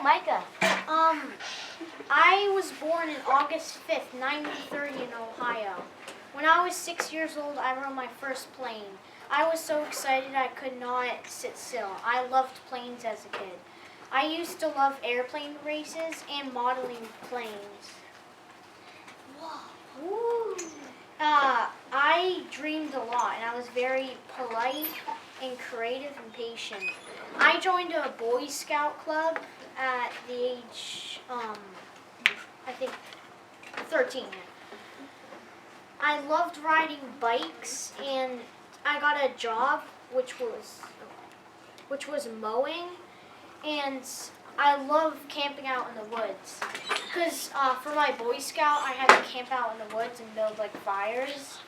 Micah. I was born on August 5th, 1930 in Ohio. When I was 6 years old, I rode my first plane. I was so excited I could not sit still. I loved planes as a kid. I used to love airplane races and modeling planes. Woo. I dreamed a lot, and I was very polite and creative and patient. I joined a Boy Scout club at the age, I think, 13. I loved riding bikes, and I got a job, which was mowing, and I love camping out in the woods. Because for my Boy Scout, I had to camp out in the woods and build like fires.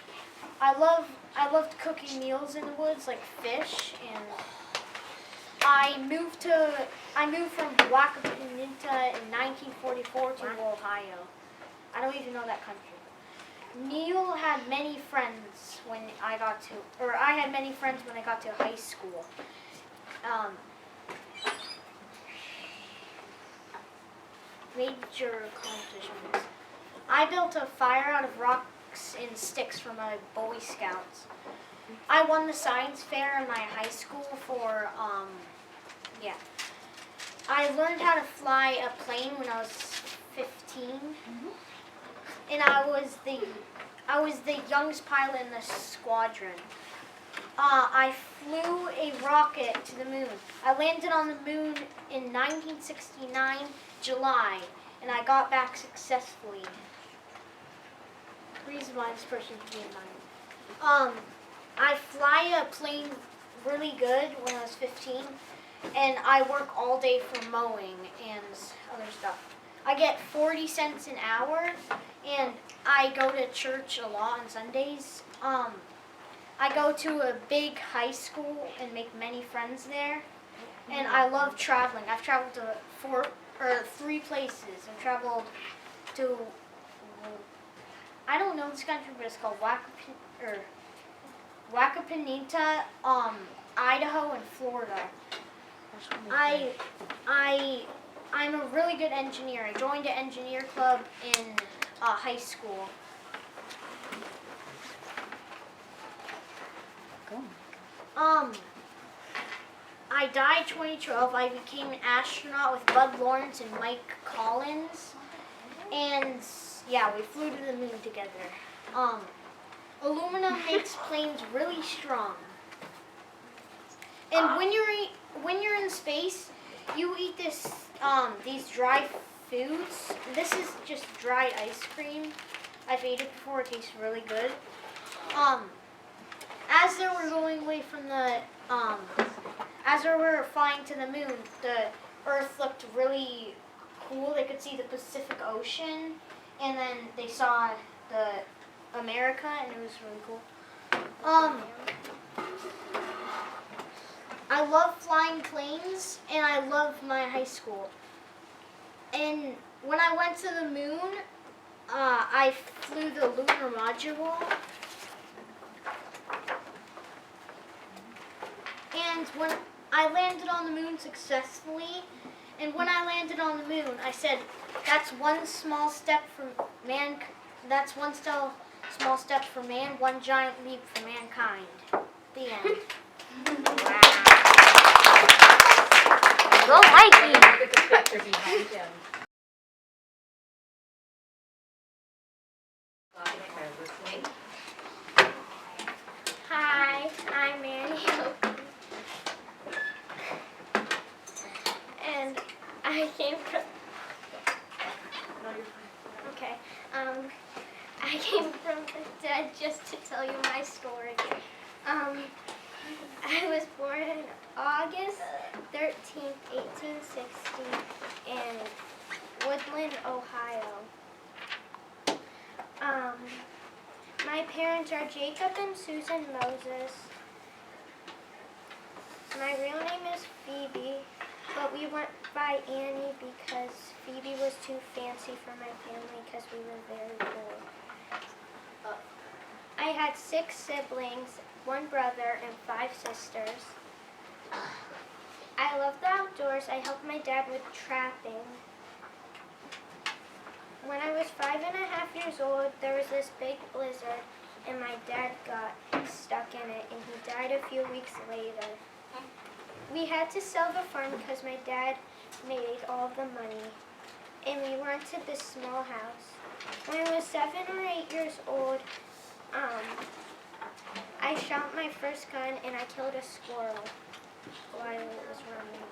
I loved cooking meals in the woods, like fish, and I moved from Wacapenita in 1944 to Ohio. I don't even know that country. Neil had many friends when I had many friends when I got to high school. Major accomplishments. I built a fire out of rocks and sticks for my Boy Scouts. I won the science fair in my high school for, I learned how to fly a plane when I was 15, and I was the youngest pilot in the squadron. I flew a rocket to the moon. I landed on the moon in 1969, July, and I got back successfully. Reason why this person could be in mind. I fly a plane really good when I was 15, and I work all day for mowing and other stuff. I get 40 cents an hour, and I go to church a lot on Sundays. I go to a big high school and make many friends there, and I love traveling. I've traveled to 3 places. I've traveled to, I don't know this country, but it's called Wacapenita, Idaho, and Florida. I'm a really good engineer. I joined an engineer club in high school. I died 2012. I became an astronaut with Bud Lawrence and Mike Collins, and yeah, we flew to the moon together. Aluminum makes planes really strong. And when you're in space, you eat these dry foods. This is just dry ice cream. I've ate it before. It tastes really good. As they were going away from as they were flying to the moon, the Earth looked really cool. They could see the Pacific Ocean, and then they saw the America, and it was really cool. I love flying planes, and I love my high school. And when I went to the moon, I flew the lunar module. And when I landed on the moon successfully, and when I landed on the moon, I said, "That's one small step for man. That's one small step for man, one giant leap for mankind." The end. Wow. Go Mikey. Look at the picture behind him. Hi, I'm Manny. And I came from. Okay. I came from the dead just to tell you my story. I was born in August 13th, 1860 in Woodland, Ohio. My parents are Jacob and Susan Moses. My real name is Phoebe, but we went by Annie because Phoebe was too fancy for my family because we were very poor. I had 6 siblings, 1 brother, and 5 sisters. I love the outdoors. I helped my dad with trapping. When I was 5.5 years old, there was this big blizzard, and my dad got stuck in it, and he died a few weeks later. We had to sell the farm because my dad made all the money, and we rented this small house. When I was 7 or 8 years old, I shot my first gun and I killed a squirrel while it was running.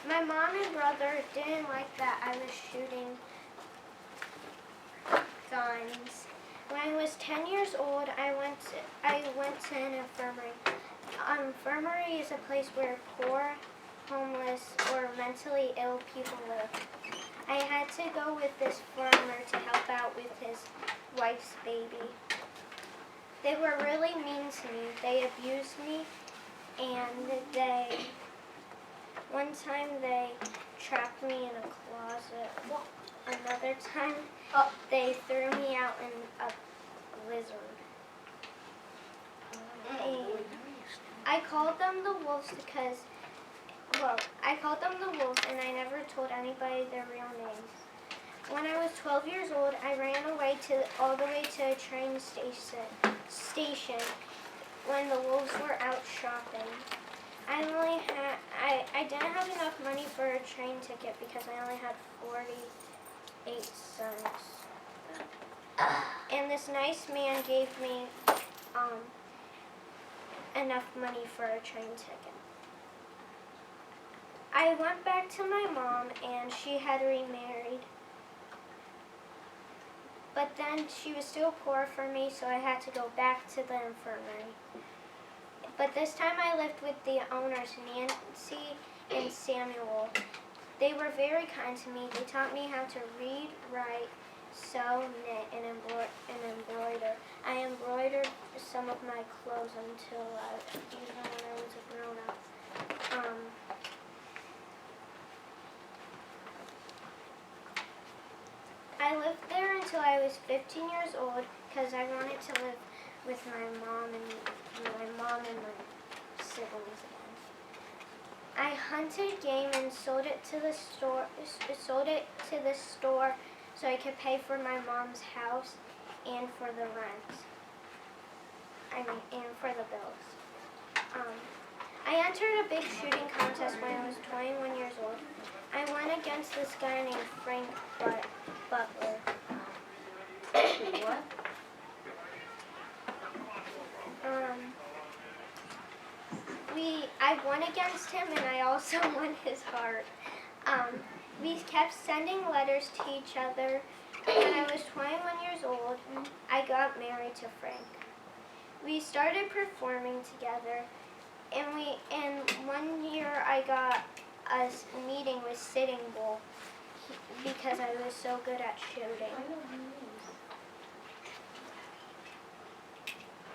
My mom and brother didn't like that I was shooting guns. When I was 10 years old, I went to an infirmary. Infirmary is a place where poor, homeless, or mentally ill people live. I had to go with this farmer to help out with his wife's baby. They were really mean to me. They abused me, and one time they trapped me in a closet. Another time they threw me out in a blizzard. And I called them the wolves because, I called them the wolves and I never told anybody their real names. When I was 12 years old, I ran away all the way to a train station when the wolves were out shopping. I didn't have enough money for a train ticket because I only had 48 cents. And this nice man gave me enough money for a train ticket. I went back to my mom and she had remarried. But then she was still poor for me, so I had to go back to the infirmary. But this time I lived with the owners, Nancy and Samuel. They were very kind to me. They taught me how to read, write, sew, knit, and embroider. I embroidered some of my clothes until even when I was a grown-up. I lived there until I was 15 years old because I wanted to live with my mom and my siblings again. I hunted game and sold it to the store. So I could pay for my mom's house and for the rent. And for the bills. I entered a big shooting contest when I was 21 years old. I went against this guy named Frank Butler. What? I won against him and I also won his heart. We kept sending letters to each other. When I was 21 years old, I got married to Frank. We started performing together, and 1 year I got a meeting with Sitting Bull because I was so good at shooting.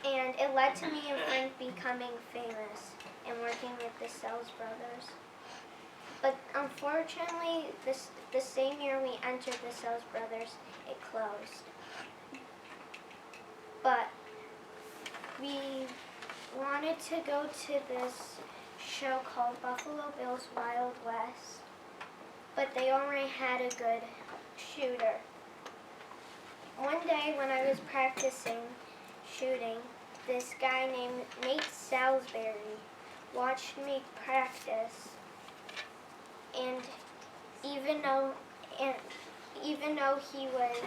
And it led to me and Frank becoming famous and working with the Sells brothers. But unfortunately, the same year we entered the Sells brothers, it closed. But we wanted to go to this show called Buffalo Bill's Wild West, but they already had a good shooter. One day when I was practicing shooting, this guy named Nate Salisbury watched me practice, and even though he was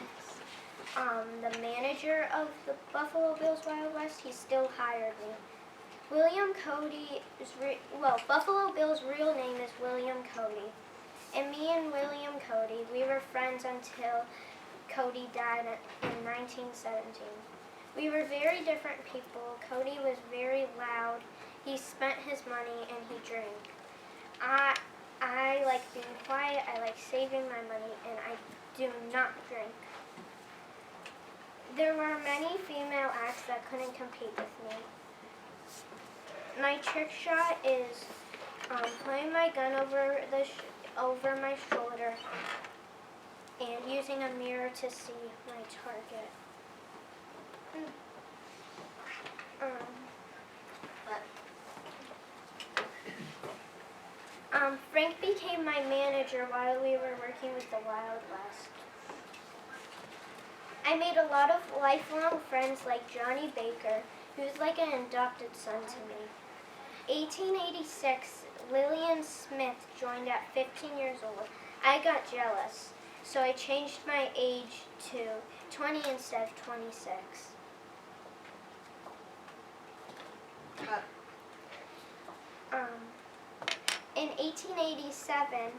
the manager of the Buffalo Bill's Wild West, he still hired me. Buffalo Bill's real name is William Cody, and me and William Cody, we were friends until Cody died in 1917. We were very different people. Cody was very loud. He spent his money and he drank. I like being quiet. I like saving my money, and I do not drink. There were many female acts that couldn't compete with me. My trick shot is putting my gun over my shoulder and using a mirror to see my target. Frank became my manager while we were working with the Wild West. I made a lot of lifelong friends like Johnny Baker, who's like an adopted son to me. 1886, Lillian Smith joined at 15 years old. I got jealous, so I changed my age to 20 instead of 26. In 1887,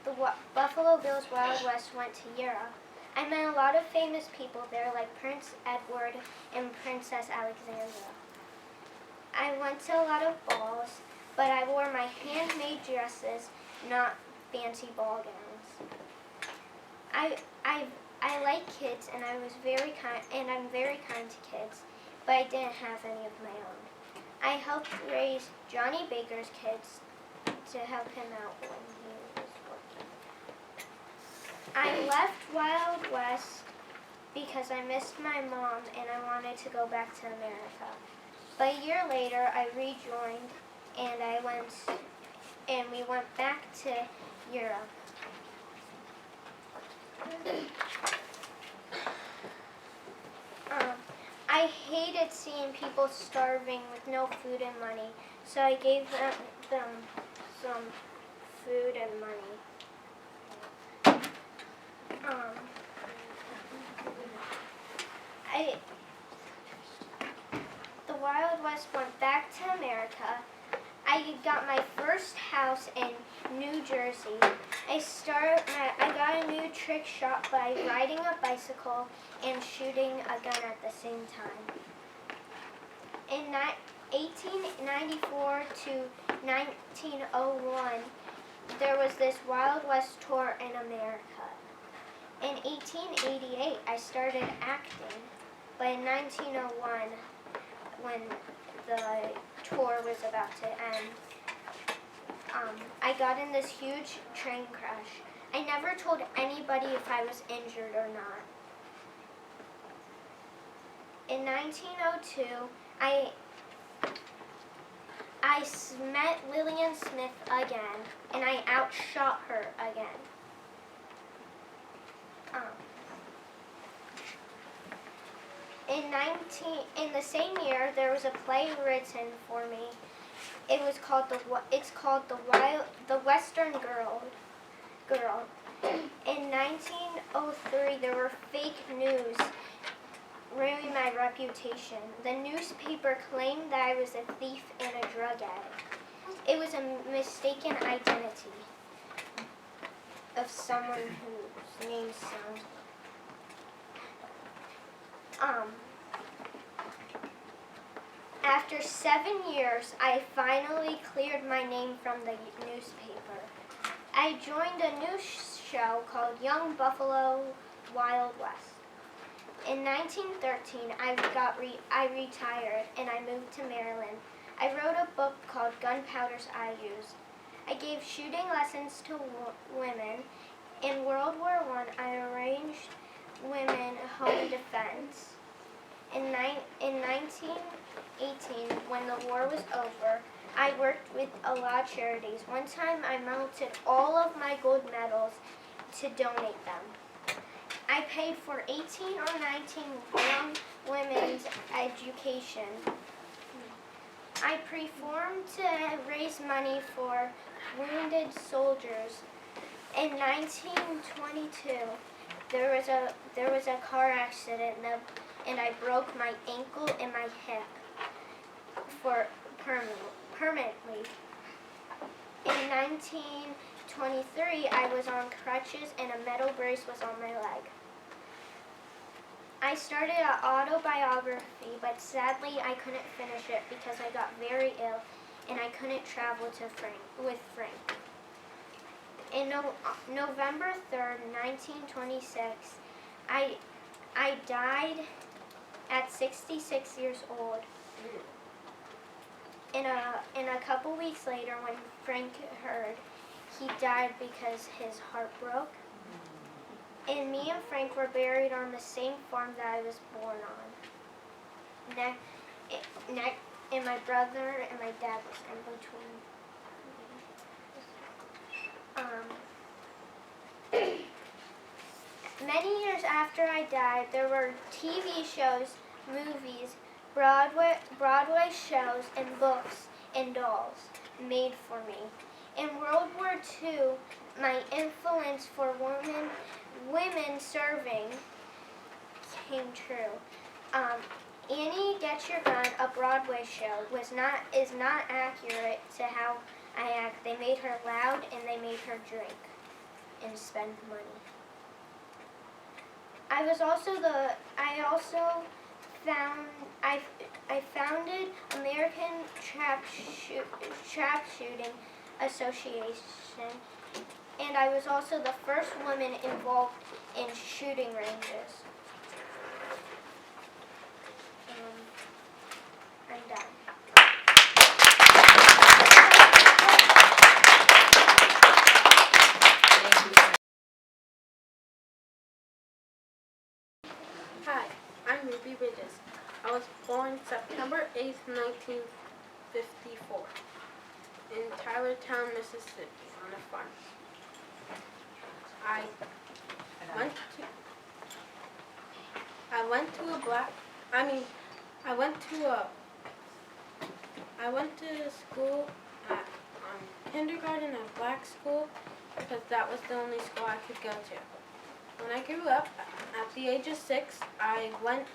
the Buffalo Bills Wild West went to Europe. I met a lot of famous people there like Prince Edward and Princess Alexandra. I went to a lot of balls, but I wore my handmade dresses, not fancy ball gowns. I like kids and I'm very kind to kids, but I didn't have any of my own. I helped raise Johnny Baker's kids to help him out when he was working. I left Wild West because I missed my mom and I wanted to go back to America. But a year later, I rejoined and we went back to Europe. I hated seeing people starving with no food and money, so I gave them some food and money. The Wild West went back to America. I got my first house in New Jersey. I got a new trick shot by riding a bicycle and shooting a gun at the same time. In 1894 to 1901, there was this Wild West tour in America. In 1888, I started acting, but in 1901, when the tour was about to end, I got in this huge train crash. I never told anybody if I was injured or not. In 1902, I met Lillian Smith again, and I outshot her again. In the same year, there was a play written for me. It's called the Western Girl. In 1903, there were fake news ruining my reputation. The newspaper claimed that I was a thief and a drug addict. It was a mistaken identity of someone whose name sounds. After 7 years, I finally cleared my name from the newspaper. I joined a new show called Young Buffalo Wild West. In 1913, I retired and I moved to Maryland. I wrote a book called Gunpowder's I Used. I gave shooting lessons to women. In World War I, I arranged women home defense. In 1918, when the war was over, I worked with a lot of charities. One time I melted all of my gold medals to donate them. I paid for 18 or 19 young women's education. I performed to raise money for wounded soldiers. In 1922, there was a car accident and I broke my ankle and my hip permanently. In 1923, I was on crutches and a metal brace was on my leg. I started an autobiography, but sadly I couldn't finish it because I got very ill and I couldn't travel with Frank. In November 3rd, 1926, I died at 66 years old. In a couple weeks later, when Frank heard, he died because his heart broke. And me and Frank were buried on the same farm that I was born on. And my brother and my dad was in between. Many years after I died, there were TV shows, movies, Broadway shows, and books and dolls made for me. In World War II, my influence for women serving came true. Annie Get Your Gun, a Broadway show, is not accurate to how I act. They made her loud and they made her drink and spend money. I founded American Trap Shooting Association, and I was also the first woman involved in shooting ranges. I'm done. Hi, I'm Ruby Bridges. I was born September 8th, 1954 in Tylertown, Mississippi on a farm. I went to school at kindergarten at black school because that was the only school I could go to. When I grew up, at the age of 6, I went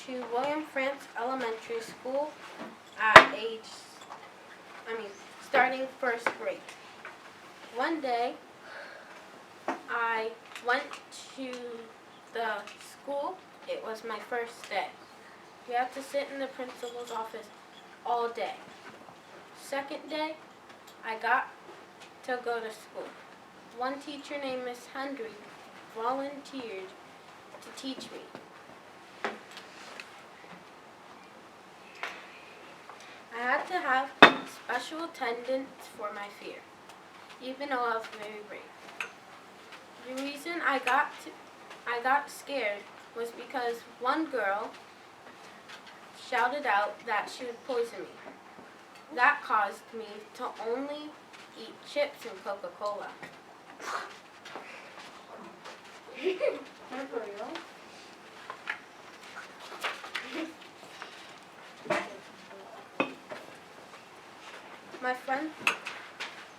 to William France Elementary School at starting first grade. One day, I went to the school. It was my first day. We had to sit in the principal's office all day. Second day, I got to go to school. One teacher named Miss Hendry volunteered to teach me. I had to have special attendance for my fear, even though I was very brave. The reason I got scared was because one girl shouted out that she would poison me. That caused me to only eat chips and Coca-Cola.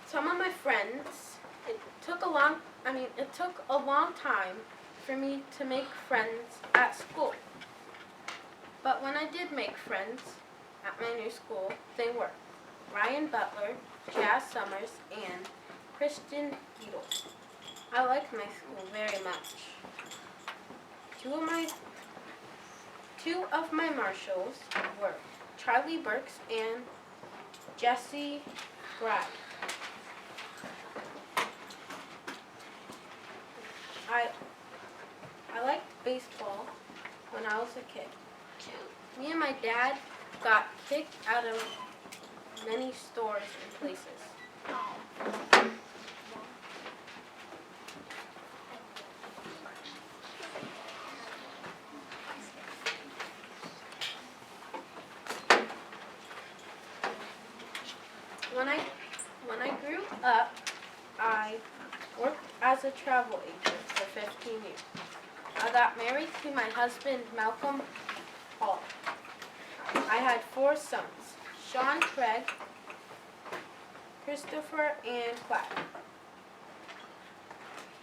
Some of my friends, it took a long time for me to make friends at school. But when I did make friends at my new school, they were Ryan Butler, Jazz Summers, and Kristen Beadle. I like my school very much. Two of my marshals were Charlie Burks and Jesse Bragg. I liked baseball when I was a kid. Me and my dad got kicked out of many stores and places. When I grew up, I worked as a travel agent for 15 years. I got married to my husband, Malcolm Hall. I had 4 sons, Sean, Craig, Christopher, and Platt.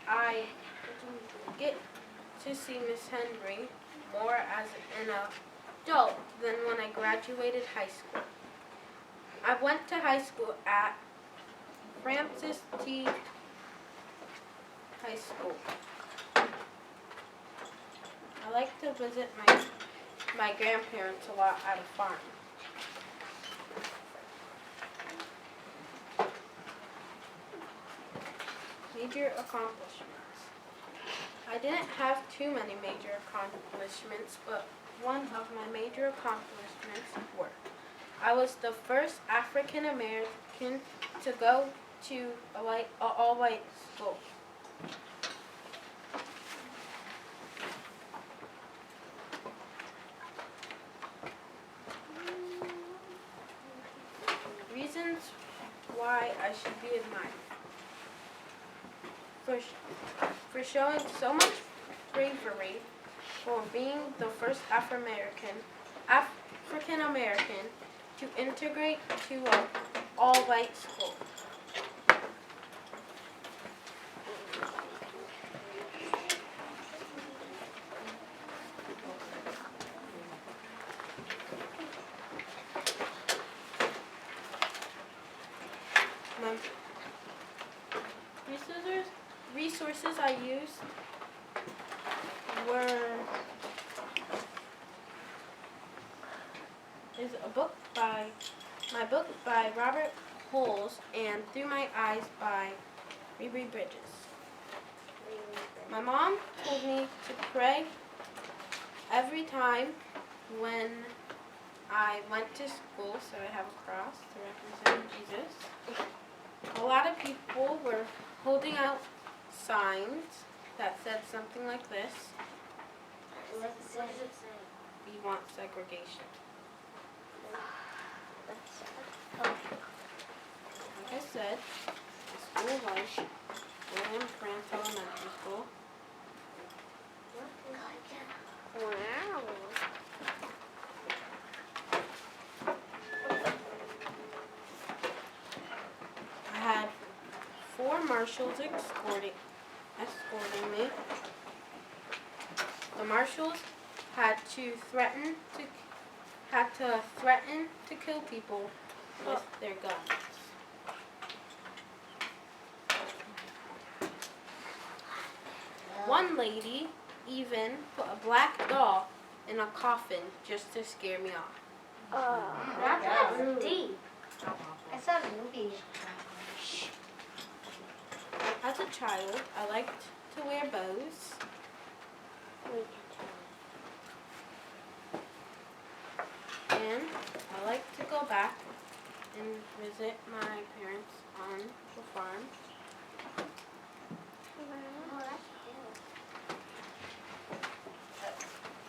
I get to see Miss Hendry more as an adult than when I graduated high school. I went to high school at Francis T. High School. I like to visit my grandparents a lot at a farm. Major accomplishments. I didn't have too many major accomplishments, but one of my major accomplishments were I was the first African American to go to an all-white school. Reasons why I should be admired. First, for showing so much bravery for being the first African American to integrate to an all-white school. My resources I used is my book by Robert Holes and Through My Eyes by Riri Bridges. My mom told me to pray every time when I went to school, so I have a cross to represent Jesus. A lot of people were holding out signs that said something like this: What does it say? "We want segregation." Like I said, the school was William Grant Elementary School. Wow. I had 4 marshals escorting me. The marshals had to threaten to kill people with their guns. One lady even put a black doll in a coffin just to scare me off. That's deep. It's a movie. As a child, I liked to wear bows. And I like to go back and visit my parents on the farm.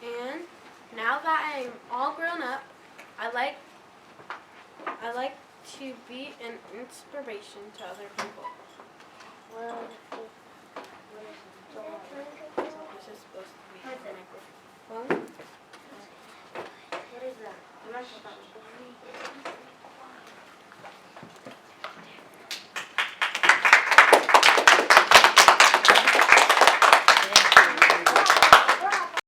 And now that I'm all grown up, I like to be an inspiration to other people. Well,